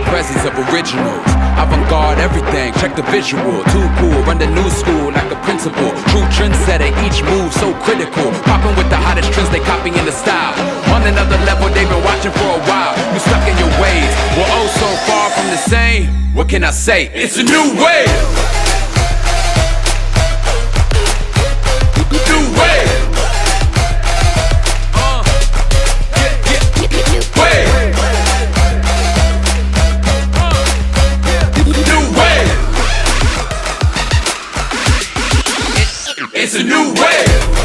presence of originals. Avant-garde everything, check the visual. Too cool, run the new school like a principal. True trendsetter, each move so critical. Popping with the hottest trends, they copying the style. On another level, they've been watching for a while. You stuck in your ways, we're oh so far from the same. What can I say? It's a new wave. New wave. It's a new wave.